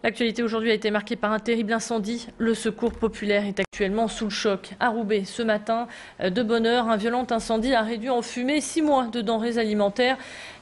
L'actualité aujourd'hui a été marquée par un terrible incendie. Le secours populaire est actuellement sous le choc. À Roubaix, ce matin, de bonne heure, un violent incendie a réduit en fumée 6 mois de denrées alimentaires.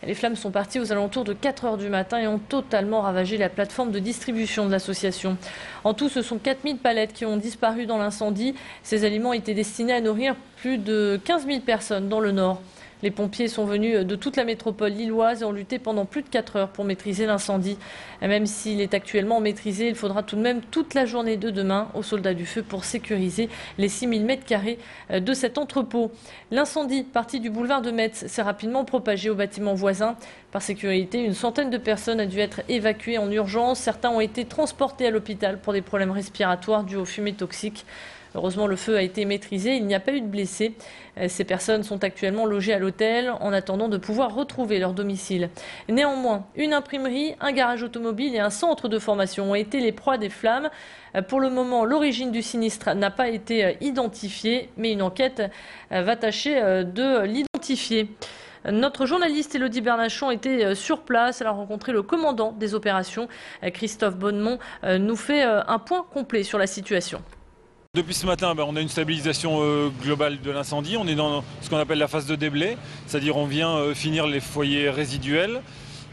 Les flammes sont parties aux alentours de 4 heures du matin et ont totalement ravagé la plateforme de distribution de l'association. En tout, ce sont 4000 palettes qui ont disparu dans l'incendie. Ces aliments étaient destinés à nourrir plus de 15 000 personnes dans le Nord. Les pompiers sont venus de toute la métropole lilloise et ont lutté pendant plus de 4 heures pour maîtriser l'incendie. Même s'il est actuellement maîtrisé, il faudra tout de même toute la journée de demain aux soldats du feu pour sécuriser les 6000 m² de cet entrepôt. L'incendie, parti du boulevard de Metz, s'est rapidement propagé aux bâtiments voisins. Par sécurité, une centaine de personnes a dû être évacuées en urgence. Certains ont été transportés à l'hôpital pour des problèmes respiratoires dus aux fumées toxiques. Heureusement, le feu a été maîtrisé, il n'y a pas eu de blessés. Ces personnes sont actuellement logées à l'hôtel en attendant de pouvoir retrouver leur domicile. Néanmoins, une imprimerie, un garage automobile et un centre de formation ont été les proies des flammes. Pour le moment, l'origine du sinistre n'a pas été identifiée, mais une enquête va tâcher de l'identifier. Notre journaliste Élodie Bernachon était sur place. Elle a rencontré le commandant des opérations, Christophe Bonnemont, nous fait un point complet sur la situation. Depuis ce matin, on a une stabilisation globale de l'incendie. On est dans ce qu'on appelle la phase de déblai, c'est-à-dire on vient finir les foyers résiduels.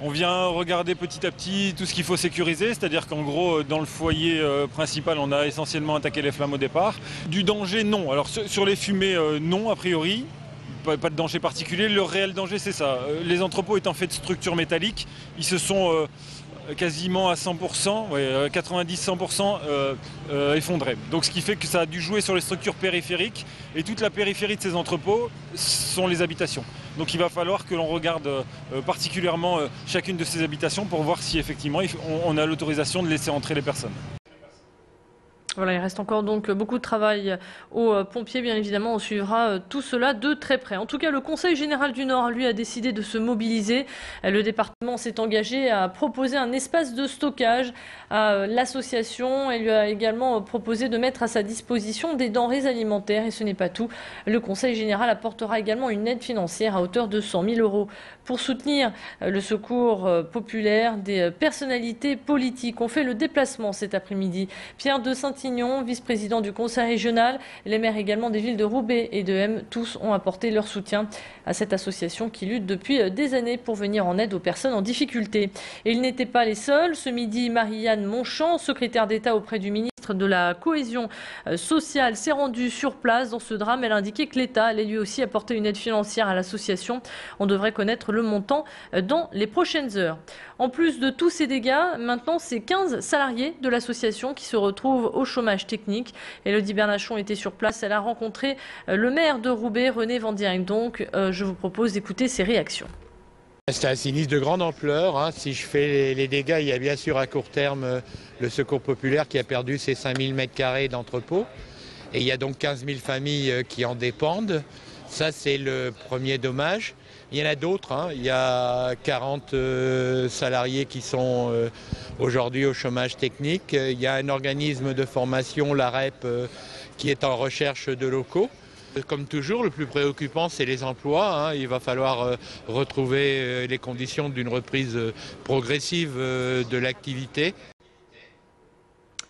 On vient regarder petit à petit tout ce qu'il faut sécuriser, c'est-à-dire qu'en gros, dans le foyer principal, on a essentiellement attaqué les flammes au départ. Du danger, non. Alors sur les fumées, non, a priori. Pas de danger particulier. Le réel danger, c'est ça. Les entrepôts étant faits de structures métalliques, ils se sont quasiment à 100%, 90-100% effondrés. Donc ce qui fait que ça a dû jouer sur les structures périphériques et toute la périphérie de ces entrepôts sont les habitations. Donc il va falloir que l'on regarde particulièrement chacune de ces habitations pour voir si effectivement on a l'autorisation de laisser entrer les personnes. Voilà, il reste encore donc beaucoup de travail aux pompiers. Bien évidemment, on suivra tout cela de très près. En tout cas, le Conseil général du Nord, lui, a décidé de se mobiliser. Le département s'est engagé à proposer un espace de stockage à l'association et lui a également proposé de mettre à sa disposition des denrées alimentaires. Et ce n'est pas tout. Le Conseil général apportera également une aide financière à hauteur de 100 000 € pour soutenir le secours populaire. Des personnalités politiques ont fait le déplacement cet après-midi. Pierre de Saint-Ignon, vice-président du conseil régional, les maires également des villes de Roubaix et de M, tous ont apporté leur soutien à cette association qui lutte depuis des années pour venir en aide aux personnes en difficulté. Et ils n'étaient pas les seuls. Ce midi, Marie-Anne Monchamp, secrétaire d'État auprès du ministre de la cohésion sociale, s'est rendue sur place dans ce drame. Elle a indiqué que l'État allait lui aussi apporter une aide financière à l'association. On devrait connaître le montant dans les prochaines heures. En plus de tous ces dégâts, maintenant c'est 15 salariés de l'association qui se retrouvent au chômage technique. Élodie Bernachon était sur place, elle a rencontré le maire de Roubaix, René Vandiering. Donc je vous propose d'écouter ses réactions. C'est un sinistre de grande ampleur. Si je fais les dégâts, il y a bien sûr à court terme le Secours populaire qui a perdu ses 5000 m² d'entrepôt. Et il y a donc 15 000 familles qui en dépendent. Ça, c'est le premier dommage. Il y en a d'autres. Il y a 40 salariés qui sont aujourd'hui au chômage technique. Il y a un organisme de formation, l'AREP, qui est en recherche de locaux. Comme toujours, le plus préoccupant, c'est les emplois. Il va falloir retrouver les conditions d'une reprise progressive de l'activité.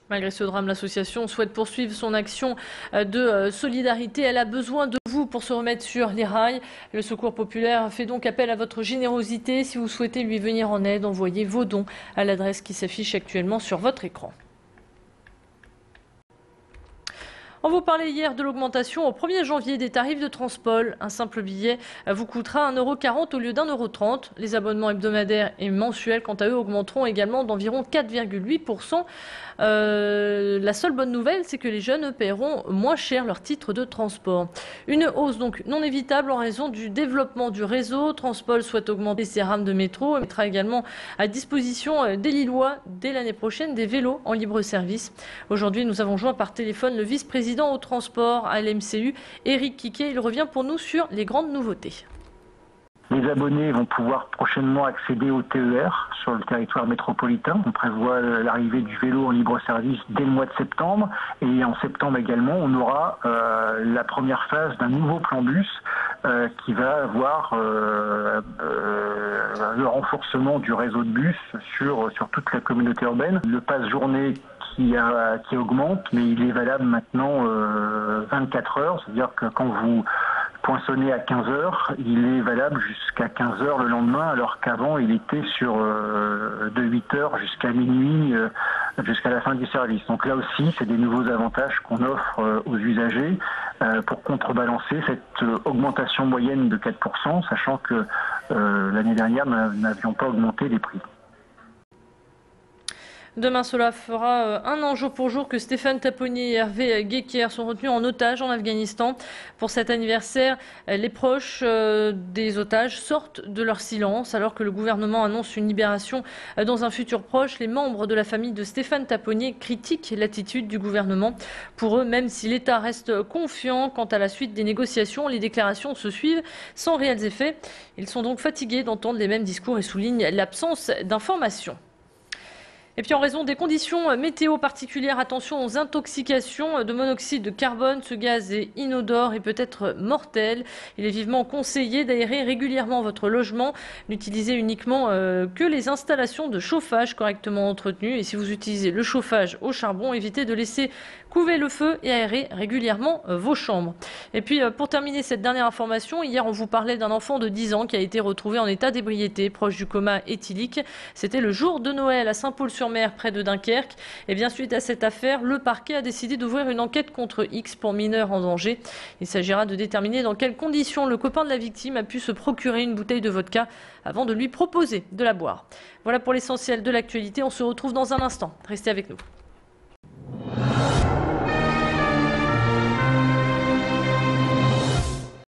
Malgré ce drame, l'association souhaite poursuivre son action de solidarité. Elle a besoin de vous pour se remettre sur les rails. Le Secours populaire fait donc appel à votre générosité. Si vous souhaitez lui venir en aide, envoyez vos dons à l'adresse qui s'affiche actuellement sur votre écran. On vous parlait hier de l'augmentation au 1er janvier des tarifs de transport. Un simple billet vous coûtera 1,40 € au lieu d'1,30 €. Les abonnements hebdomadaires et mensuels, quant à eux, augmenteront également d'environ 4,8 %. La seule bonne nouvelle, c'est que les jeunes eux, paieront moins cher leur titre de transport. Une hausse donc non évitable en raison du développement du réseau. Transpol souhaite augmenter ses rames de métro et mettra également à disposition des Lillois dès l'année prochaine des vélos en libre service. Aujourd'hui, nous avons joint par téléphone le vice-président au transport à l'MCU, Éric Quiquet. Il revient pour nous sur les grandes nouveautés. Les abonnés vont pouvoir prochainement accéder au TER sur le territoire métropolitain. On prévoit l'arrivée du vélo en libre service dès le mois de septembre. Et en septembre également, on aura la première phase d'un nouveau plan bus qui va avoir le renforcement du réseau de bus sur toute la communauté urbaine. Le pass journée qui augmente, mais il est valable maintenant 24 heures. C'est-à-dire que quand vous poinçonnez à 15 heures, il est valable jusqu'à 15 heures le lendemain, alors qu'avant il était de 8 heures jusqu'à minuit, jusqu'à la fin du service. Donc là aussi, c'est des nouveaux avantages qu'on offre aux usagers pour contrebalancer cette augmentation moyenne de 4%, sachant que l'année dernière, nous n'avions pas augmenté les prix. Demain, cela fera un an jour pour jour que Stéphane Taponnier et Hervé Guéquer sont retenus en otage en Afghanistan. Pour cet anniversaire, les proches des otages sortent de leur silence alors que le gouvernement annonce une libération dans un futur proche. Les membres de la famille de Stéphane Taponnier critiquent l'attitude du gouvernement. Pour eux, même si l'État reste confiant quant à la suite des négociations, les déclarations se suivent sans réels effets. Ils sont donc fatigués d'entendre les mêmes discours et soulignent l'absence d'informations. Et puis en raison des conditions météo particulières, attention aux intoxications de monoxyde de carbone. Ce gaz est inodore et peut être mortel. Il est vivement conseillé d'aérer régulièrement votre logement. N'utilisez uniquement que les installations de chauffage correctement entretenues. Et si vous utilisez le chauffage au charbon, évitez de laisser couver le feu et aérer régulièrement vos chambres. Et puis pour terminer cette dernière information, hier on vous parlait d'un enfant de 10 ans qui a été retrouvé en état d'ébriété proche du coma éthylique. C'était le jour de Noël à Saint-Paul-sur-Mer près de Dunkerque. Et bien suite à cette affaire, le parquet a décidé d'ouvrir une enquête contre X pour mineur en danger. Il s'agira de déterminer dans quelles conditions le copain de la victime a pu se procurer une bouteille de vodka avant de lui proposer de la boire. Voilà pour l'essentiel de l'actualité. On se retrouve dans un instant. Restez avec nous.